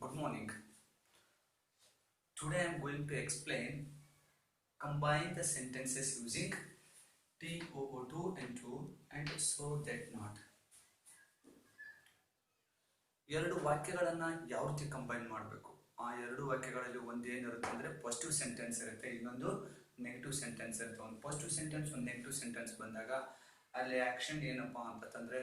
Good morning. Today I am going to explain combine the sentences using TOO2 and 2 and so that not. ಎರಡು ವಾಕ್ಯಗಳನ್ನ ಯಾವ ರೀತಿ combine ಮಾಡಬೇಕು. ಆ ಎರಡು ವಾಕ್ಯಗಳಲ್ಲಿ ಒಂದು ಏನಿರುತ್ತೆ ಅಂದ್ರೆ ಪಾಸಿಟಿವ್ ಸೆಂಟೆನ್ಸ್ ಇರುತ್ತೆ, ಇನ್ನೊಂದು ನೆಗೆಟಿವ್ ಸೆಂಟೆನ್ಸ್ ಇರುತ್ತೆ. ಒಂದು ಪಾಸಿಟಿವ್ ಸೆಂಟೆನ್ಸ್ ಒಂದು ನೆಗೆಟಿವ್ ಸೆಂಟೆನ್ಸ್ ಬಂದಾಗ ಅಲ್ಲಿ ಆಕ್ಷನ್ ಏನಪ್ಪಾ ಅಂತಂದ್ರೆ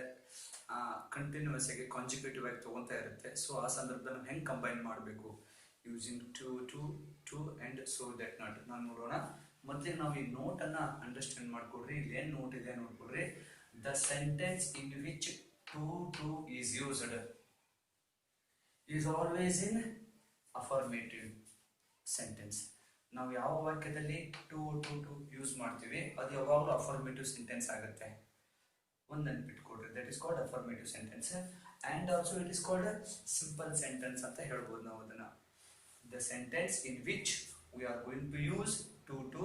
ಕಂಟಿನ್ಯೂಸ್ ಆಗಿ ಕಾನ್ಸಿಕ್ಯೂಟಿವ್ ಆಗಿ ತಗೊಂತಾ ಇರುತ್ತೆ. ಸೊ ಆ ಸಂದರ್ಭದಲ್ಲಿ ನಾವು ಹೆಂಗೆ ಕಂಬೈನ್ ಮಾಡಬೇಕು using too and so that not ನಾವು ನೋಡೋಣ. ಮೊದಲಿಗೆ ನಾವು ಈ ನೋಟ್ ಅನ್ನ ಅಂಡರ್ಸ್ಟ್ಯಾಂಡ್ ಮಾಡ್ಕೊಡ್ರಿ. ಇಲ್ಲಿ ಏನ್ ನೋಟ್ ಇದೆ ನೋಡ್ಕೊಡ್ರಿ. The sentence in which to is used is always in affirmative sentence. ನಾವು ಯಾವ ವಾಕ್ಯದಲ್ಲಿ ಟು ಯೂಸ್ ಮಾಡ್ತೀವಿ ಅದು ಯಾವಾಗಲೂ ಅಫರ್ಮೇಟಿವ್ ಸೆಂಟೆನ್ಸ್ ಆಗುತ್ತೆ. ಒಂದು ನೆನ್ಪಿಟ್ಕೊಡ್ರಿ, that is called affirmative sentence and also it is called simple sentence ಅಂತ ಹೇಳ್ಬೋದು ನಾವು ಅದನ್ನ. The sentence in which we are going to use to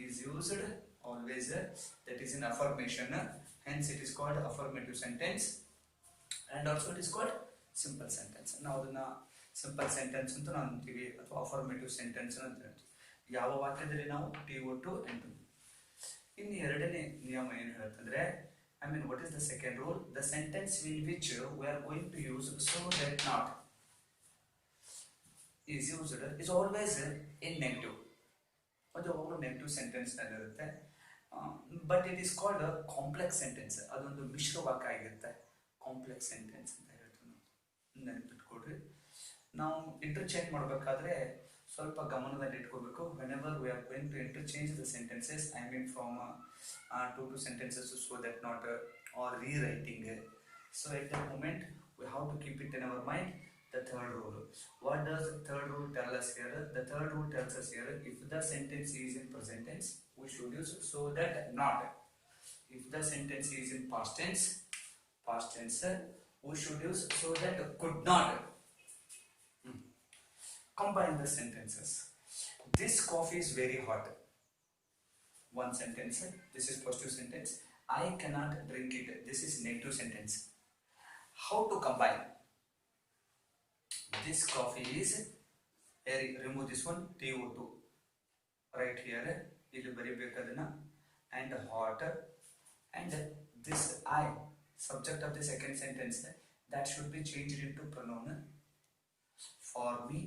is used always that is in affirmation, hence it is called affirmative sentence and also it is called simple sentence. ನಾವು ಅದನ್ನ simple sentence ಅಂತ ನಾವು ಅಂತೀವಿ ಅಥವಾ affirmative sentence ಅಂತ ಹೇಳ್ತೀವಿ ಯಾವ ವಾಕ್ಯದಲ್ಲಿ ನಾವು TO2 and 2. ಇನ್ನು ಎರಡನೇ ನಿಯಮ ಏನು ಹೇಳುತ್ತಂದ್ರೆ what is the second rule? The sentence in which we are going to use so that not is used is always in negative. ಅದು ನೆಗೆಟಿವ್ ಸೆಂಟೆನ್ಸ್ ನಲ್ಲಿ ಇರುತ್ತೆ, but it is called complex sentence. ಅದೊಂದು ಮಿಶ್ರ ವಾಕ್ಯ ಆಗಿರುತ್ತೆ, complex sentence ಅಂತ ಹೇಳ್ತೀವಿ. ನೆನಪಿಟ್ಕೊಡ್ರಿ. ನಾವು interchange ಮಾಡಬೇಕಾದ್ರೆ ಸ್ವಲ್ಪ ಗಮನದಲ್ಲಿ ಇಟ್ಕೋಬೇಕು. Whenever we are going to interchange the sentences, from too sentences to so that not are rewriting. So at that moment we have to keep it in our mind. The third rule. What does the third rule tell us here? The third rule tells us here, if the sentence is in present tense, we should use so that not. If the sentence is in past tense, we should use so that could not. Combine the sentences. This coffee is very hot. One sentence. This is positive sentence. I cannot drink it. This is negative sentence. How to combine? This coffee is, remove this one, TO2 right here, ಇಲ್ಲಿ ಬರಿಬೇಕದನ್ನ, and hot, and this I, subject of the second sentence, that should be changed into pronoun. For me,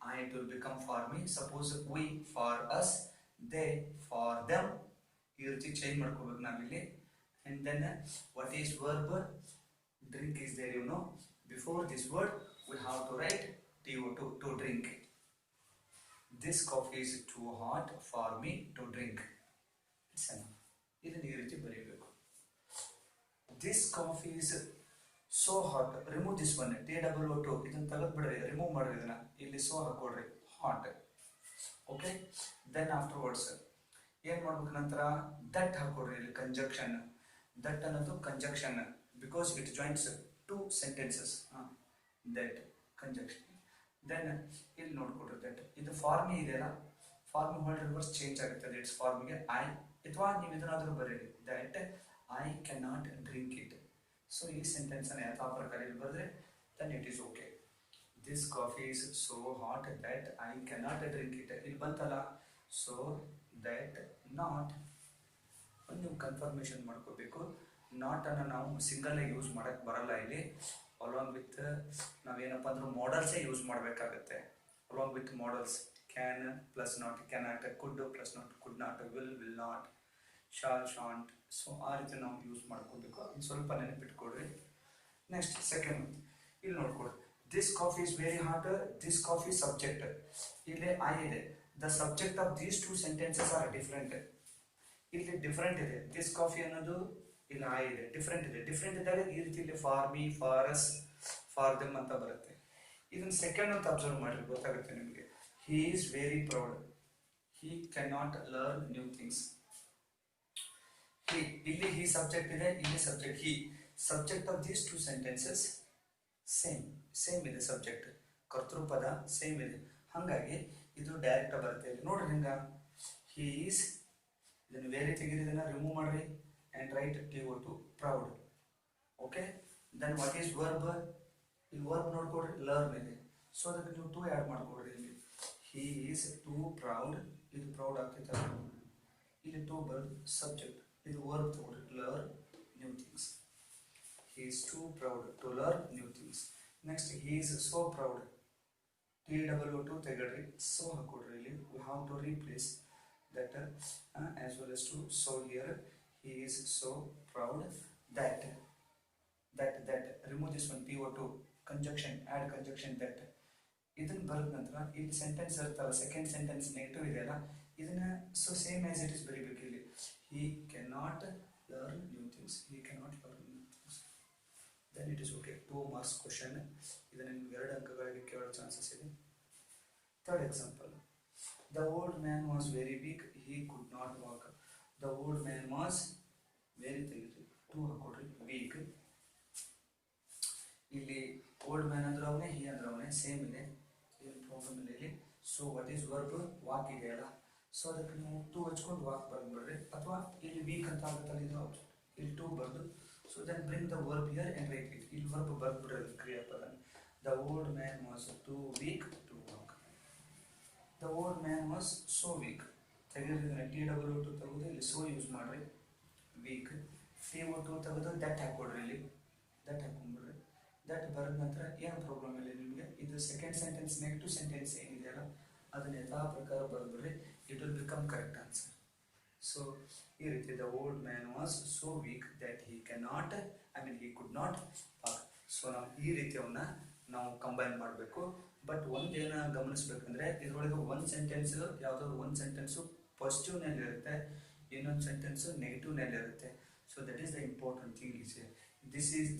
I, it will become for me. Suppose we for us, they for them, ಈ ರೀತಿ change ಮಾಡ್ಕೋಬೇಕು ನಾವಿಲ್ಲಿ. And then what is verb? Drink is there, before this word we have to write TO2, to drink. This coffee is too hot for me to drink. It's enough. ಇದನ್ನ ಈ ರೀತಿ ಬರೀಬೇಕು. This coffee is so hot. Remove this one, TOO2. ಇದನ್ನ ತೆಗೆದ್ಬಿಡ್ರಿ, remove ಮಾಡ್ರಿ. ಇದನ್ನ ಇಲ್ಲಿ so ಹಾಕೊಡ್ರಿ, hot. Okay. Then afterwards ಏನ್ ಮಾಡ್ಬೇಕು, ನಂತರ that ಹಾಕೊಡ್ರಿ. ಇಲ್ಲಿ conjunction, that ಅನ್ನೋದು conjunction because it joins two sentences. That conjunction. Then ಇಲ್ಲಿ ನೋಡ್ಕೊಡ್ರಿ, that ಇದು ಫಾರ್ಮ್ ಇದೆಯಲ್ಲ, ಫಾರ್ಮ್ ಹೋಲ್ಡ್ ರಿವರ್ಸ್ ಚೇಂಜ್ ಆಗುತ್ತೆ. ಇಟ್ಸ್ ಫಾರ್ಮ್ಗೆ ಐ, ಅಥವಾ ನೀವು ಇದನ್ನಾದ್ರೂ ಬರೀರಿ, that I can not drink it. So ಈ ಸೆಂಟೆನ್ಸ್ ಅನ್ನ ಯಥಾ ಪ್ರಕಾರ ಇಲ್ಲಿ ಬರೆದ್ರೆ then it is okay. This coffee is so hot that I can not drink it. ಇಲ್ಲಿ ಬಂತಲ್ಲ, ಸೊ ದಟ್ ನಾಟ್ ನೀವು ಕನ್ಫರ್ಮೇಶನ್ ಮಾಡ್ಕೋಬೇಕು. ನಾಟ್ ಅನ್ನ ನಾವು ಸಿಂಗಲ್ ಆಗಿ ಯೂಸ್ ಮಾಡಕ್ ಬರಲ್ಲ ಇಲ್ಲಿ. ಅಲಾಂಗ್ ವಿತ್ ನಾವೇನಪ್ಪ ಅಂದ್ರೆ ಮಾಡಲ್ಸೇ ಯೂಸ್ ಮಾಡಬೇಕಾಗತ್ತೆ. Along with modals, can plus not cannot, could plus not could not, will not, shall shan't. So ಆ ರೀತಿ ನಾವು ಯೂಸ್ ಮಾಡ್ಕೋಬೇಕು. ಸ್ವಲ್ಪ ನೆನಪಿಟ್ಕೊಡ್ರಿ. ನೆಕ್ಸ್ಟ್ ಸೆಕೆಂಡ್ ಇಲ್ಲಿ ನೋಡ್ಕೊಡ್ರಿ. This coffee is very hot. This coffee subject, ಇಲ್ಲಿ ಐ ಇದೆ. The subject of these two sentences are different. ಇಲ್ಲಿ ಡಿಫರೆಂಟ್ ಇದೆ. ದಿಸ್ ಕಾಫಿ ಅನ್ನೋದು ಇಲ್ಲಿ ಐ ಇದೆ, ಡಿಫರೆಂಟ್ ಇದೆ. ಡಿಫರೆಂಟ್ ಇದ್ದಾಗ ಈ ರೀತಿ ಇಲ್ಲಿ for me, for us, for them ಅಂತ ಬರುತ್ತೆ. ಇದನ್ನ ಸೆಕೆಂಡ್ ಅಂತ ಅಬ್ಸರ್ವ್ ಮಾಡ್ರಿ, ಗೊತ್ತಾಗುತ್ತೆ ನಿಮಗೆ. He is very proud. He can not learn new things. He, ಇಲ್ಲಿ ಹಿ ಸಬ್ಜೆಕ್ಟ್ ಇದೆ, ಇಲ್ಲಿ subject he. Subject of these two sentences same ಇದೆ. ಸಬ್ಜೆಕ್ಟ್ ಕರ್ತೃಪದ ಸೇಮ್ ಇದೆ, ಹಂಗಾಗಿ ಇದು ಡೈರೆಕ್ಟ್ ಬರುತ್ತೆ. ಇಲ್ಲಿ ನೋಡ್ರಿ ಹಿಂಗ, ಹಿ ಈಸ್, ಇದನ್ನು ವೆರಿ ತೆಗೆದು ಇದನ್ನ ರಿಮೂವ್ ಮಾಡ್ರಿ and write TO2, proud. Okay. Then what is verb? In verb ನೋಡ್ಕೊಡ್ರಿ, learn ಇದೆ. ಸೊ ಅದಕ್ಕೆ ನೀವು ಟು ಆ್ಯಡ್ ಮಾಡ್ಕೊಡ್ರಿ ಇಲ್ಲಿ. ಹಿ ಈಸ್ ಟೂ ಪ್ರೌಡ್, ಇದು ಪ್ರೌಡ್ ಆಗ್ತೈತೆ, ಇಲ್ಲಿ ಟು ಬರೋದು ಸಬ್ಜೆಕ್ಟ್, ಇದು ವರ್ಬ್ ತಗೊಳ್ರಿ, learn new things. He is too proud to learn new things. Next, he is so proud. TWO2 ತೆಗಡ್ರಿ, so ಹಾಕೊಡ್ರಿ ಇಲ್ಲಿ. We have to replace that as well as to. So here he is so proud that remove this one, PO2 conjunction, add conjunction that. ಇದನ್ನ ಬರೆದ ನಂತರ ಇಲ್ಲಿ sentence ಇರ್ತಲ್ಲ, second sentence negative ಇದೆಯಲ್ಲ, ಇದನ್ನ so same as it is ಬರೀಬೇಕು ಇಲ್ಲಿ. He cannot learn new things. He cannot learn new things. Then it is okay. 2 marks question. ಇದನ್ನ ನಿಮಗೆ 2 ಅಂಕಗಳಿಗೆ ಕೇಳೋ ಚಾನ್ಸಸ್ ಇದೆ. Third example. The old man was very weak. He could not walk. The old man was very ತೆಗಿರಿ, 2 ಹಾಕೊಡ್ರಿ, weak. ಇಲ್ಲಿ old man ಅಂದ್ರೆ ಅವನೇ, ಹಿ ಅಂದ್ರೆ ಅವನೇ, ಸೇಮ್ ಇದೆ, ಏನು ಪ್ರಾಬ್ಲಮ್ ಇಲ್ಲ ಇಲ್ಲಿ. So what is verb, walk ಇದೆಯಲ್ಲ, ಸೊ ಅದಕ್ಕೆ ನೀವು 2 ಹಚ್ಕೊಂಡು ವಾಕ್ ಬರ್ಬಿಡ್ರಿ, ಅಥವಾ ಇಲ್ಲಿ ವೀಕ್ ಅಂತ ಆಗುತ್ತಲ್ಲ ಇದು ಇಲ್ಲಿ 2 ಬರ್ದು. So then bring the verb here and write it. ಇಲ್ಲಿ ವರ್ಬ್ ಬರ್ಬಿಡ್ರಿ ಕ್ರಿಯಾಪದ. The old man was too weak to walk. The old man was so weak, ತೆಗೆದ್ರೆ TWO2 ತೆಗೆದು ಇಲ್ಲಿ ಸೋ ಯೂಸ್ ಮಾಡ್ರಿ, ವೀಕ್. TO2 ತೆಗೆದು ದಟ್ ಹಾಕೊಡ್ರಿ, ಇಲ್ಲಿ ದಟ್ ಹಾಕೊಂಡ್ಬಿಡ್ರಿ. ದಟ್ ಬರೆದ ನಂತರ ಏನು ಪ್ರಾಬ್ಲಮ್ ಇಲ್ಲ ನಿಮಗೆ, ಇದು ಸೆಕೆಂಡ್ ಸೆಂಟೆನ್ಸ್ ನೆಗೆಟಿವ್ ಸೆಂಟೆನ್ಸ್ ಏನಿದೆಯಲ್ಲ ಅದನ್ನ ಯಥಾ ಪ್ರಕಾರ ಬರೆದ್ಬಿಡ್ರಿ, it will become correct answer. So ಈ ರೀತಿ the old man was so weak that he cannot, he could not walk. So ನಾವು ಈ ರೀತಿಯವನ್ನ ನಾವು ಕಂಬೈನ್ ಮಾಡಬೇಕು. ಬಟ್ ಒಂದೇನ ಗಮನಿಸ್ಬೇಕಂದ್ರೆ ಇದರೊಳಗೆ ಒಂದು ಸೆಂಟೆನ್ಸ್, ಯಾವುದಾದ್ರು ಒಂದು ಸೆಂಟೆನ್ಸು ಪಾಸಿಟಿವ್ನಲ್ಲಿ ಇರುತ್ತೆ, ಇನ್ನೊಂದು ಸೆಂಟೆನ್ಸು ನೆಗೆಟಿವ್ನಲ್ಲಿ ಇರುತ್ತೆ. So that is the important thing is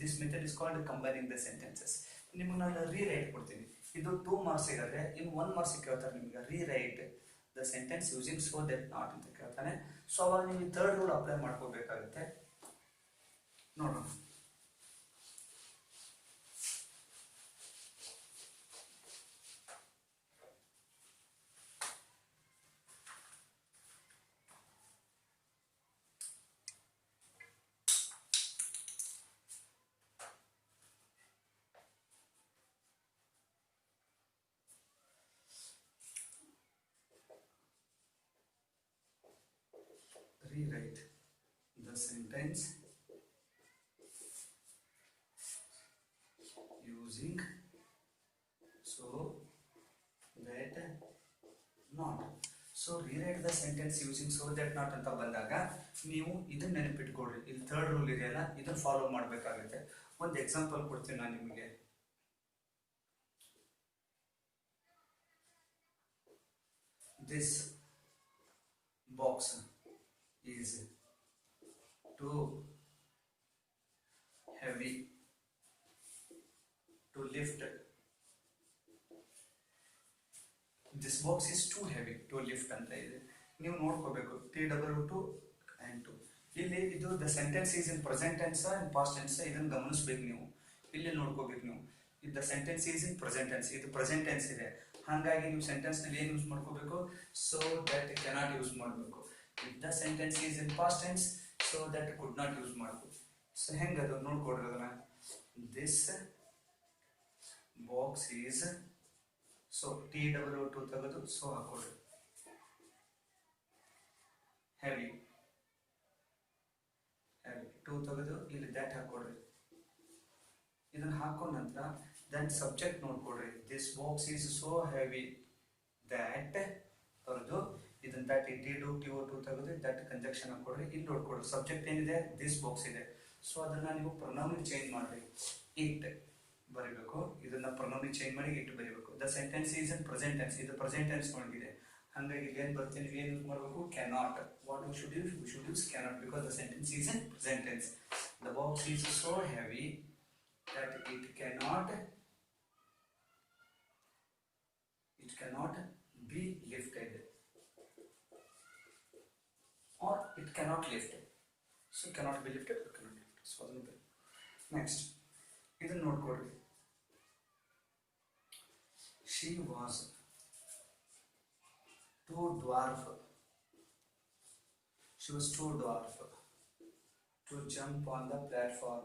this method is called combining the sentences. ನಿಮಗೆ ನಾನು ರೀರೈಟ್ ಕೊಡ್ತೀನಿ, ಇದು 2 ಮಾರ್ಕ್ಸ್ ಇರುತ್ತೆ, ಇನ್ನು 1 ಮಾರ್ಕ್ಸ್ ಕೇಳ್ತಾರೆ ನಿಮಗೆ rewrite the sentence using so that not ಅಂತ ಕೇಳ್ತಾನೆ. ಸೊ ಅವಾಗ ನೀವು 3rd ರೂಲ್ ಅಪ್ಲೈ ಮಾಡ್ಕೋಬೇಕಾಗುತ್ತೆ. ನೋಡೋಣ. Rewrite the sentence using so that not. So rewrite the sentence using so that not ಅಂತ ಬಂದಾಗ ನೀವು ಇದನ್ನ ನೆನಪಿಟ್ಕೊಡ್ರಿ, ಇಲ್ಲಿ 3rd ರೂಲ್ ಇದೆಯಲ್ಲ ಇದನ್ನ ಫಾಲೋ ಮಾಡಬೇಕಾಗುತ್ತೆ. ಒಂದು ಎಕ್ಸಾಂಪಲ್ ಕೊಡ್ತೀನಿ ನಾನು ನಿಮಗೆ. This box is too heavy to lift. This box is too heavy to lift ಅಂತ ಇದೆ. ನೀವು ನೋಡ್ಕೋಬೇಕು TWO2 and 2. ಇಲ್ಲಿ ಇದು the sentence is in present tense and past tense, ಇದನ್ನ ಗಮನಿಸಬೇಕು ನೀವು. ಇಲ್ಲಿ ನೋಡ್ಕೋಬೇಕು ನೀವು, the sentence is in present tense, ಇದು ಪ್ರೆಸೆಂಟ್ ಟೆನ್ಸ್ ಇದೆ. ಹಾಗಾಗಿ ನೀವು ಸೆಂಟೆನ್ಸ್ ನಲ್ಲಿ ಏನು ಯೂಸ್ ಮಾಡ್ಕೋಬೇಕು, ಸೊ ದಟ್ ಕೆನಾಟ್ ಯೂಸ್ ಮಾಡಬೇಕು. If the sentence is in past tense, so that could not use ಮಾಡಬೇಕು. ಸೊ ಹೆಂಗದು ನೋಡ್ಕೊಡ್ರಿ ಅದನ್ನ. This box is, so TWO2 ತೆಗೆದು ಸೊ ಹಾಕೊಡ್ರಿ, heavy 2 ತೆಗೆದು ಇಲ್ಲಿ that ಹಾಕೊಡ್ರಿ. ಇದನ್ನ ಹಾಕೊಂಡ ನಂತರ then subject ನೋಡ್ಕೊಡ್ರಿ. This box is so heavy that ಬರೆದು ಇದನ್ನ TWO2 ತೆಗೆದು ದಟ್ ಕಂಜಂಕ್ಷನ್ ಹಾಕೊಡ್ರಿ. ಇಲ್ಲಿ ನೋಡ್ಕೊಡ್ರಿ ಸಬ್ಜೆಕ್ಟ್ ಏನಿದೆ, ದಿಸ್ ಬಾಕ್ಸ್ ಇದೆ. ಸೊ ಅದನ್ನ ನೀವು ಪ್ರೊನೌನ್ ಚೇಂಜ್ ಮಾಡ್ರಿ, ಇಟ್ ಬರೀಬೇಕು. ಇದನ್ನ ಪ್ರೊನೌನ್ ಚೇಂಜ್ ಮಾಡಿ ಇಟ್ ಬರೀಬೇಕು. The sentence is in present tense, ಇದು ಪ್ರೆಸೆಂಟ್ ಟೆನ್ಸ್ ಒಳಗಿದೆ. ಹಾಗಾಗಿ ಇಲ್ಲಿ ಏನ್ ಬರ್ತೀನಿ, ಏನು ಯೂಸ್ ಮಾಡಬೇಕು, cannot. What we should use cannot because the sentence is in present tense. The box is so heavy that it cannot be lifted, or it cannot lift. So cannot be lifted or cannot lift. So next ಇದನ್ನ ನೋಡ್ಕೊಡ್ರಿ. She was too dwarf to jump on the platform.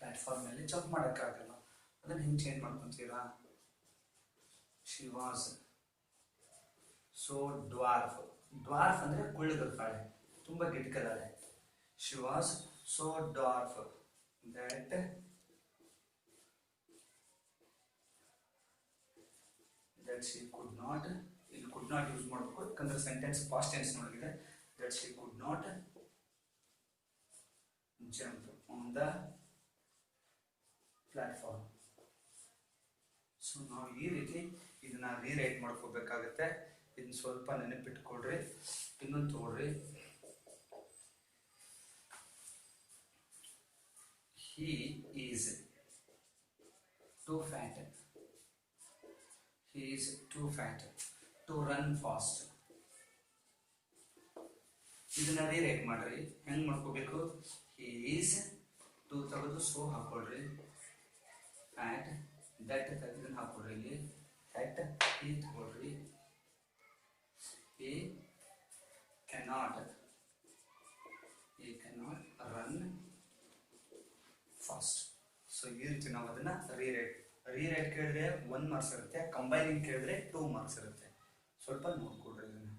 Platform ಮೇಲೆ jump ಮಾಡೋಕ್ಕಾಗಲ್ಲ, ಅದನ್ನ ಹಿಂಗೆ change ಮಾಡ್ಕೊತೀರಾ. She was so dwarf. Dwarf ಅಂದರೆ ಕುಳ್ಳಗಿರ್ತಾಳೆ, ತುಂಬ ಗಿಡ್ಕದಾಳೆ. She was so dwarf that she could not, ಇಲ್ಲಿ could not ಯೂಸ್ ಮಾಡಬೇಕು ಯಾಕಂದ್ರೆ ಸೆಂಟೆನ್ಸ್ ಪಾಸ್ಟ್ ಟೆನ್ಸ್ ನೋಡಿದೆ. that she could not jump on the platform. So ನಾವು ಈ ರೀತಿ ಇದನ್ನ ರೀರೈಟ್ ಮಾಡ್ಕೋಬೇಕಾಗತ್ತೆ. ಇದನ್ನ ಸ್ವಲ್ಪ ನೆನಪಿಟ್ಕೊಳ್ರಿ. ಇನ್ನೊಂದು ತಗೊಳ್ರಿ. he is too fat. he is too fat to run fast. ಇದನ್ನ ರೀರೈಟ್ ಮಾಡ್ರಿ. ಹೆಂಗ್ ಮಾಡ್ಕೋಬೇಕು? he is ಟು ತೆಗೆದು ಸೋ ಹಾಕೊಳ್ರಿ, ಫ್ಯಾಟ್ ದಟ್ ತೆಗೆದು ಹಾಕೊಳ್ರಿ, ಇಲ್ಲಿ ದಟ್ he ತಗೊಳ್ರಿ, he cannot run fast. So ಈ ರೀತಿ ನಾವು ಅದನ್ನ ರೀರೈಟ್ ಕೇಳಿದ್ರೆ 1 ಮಾರ್ಕ್ಸ್ ಇರುತ್ತೆ, ಕಂಬೈನಿಂಗ್ ಕೇಳಿದ್ರೆ 2 ಮಾರ್ಕ್ಸ್ ಇರುತ್ತೆ. ಸ್ವಲ್ಪ ನೋಡ್ಕೊಡ್ರಿ ಇದನ್ನ.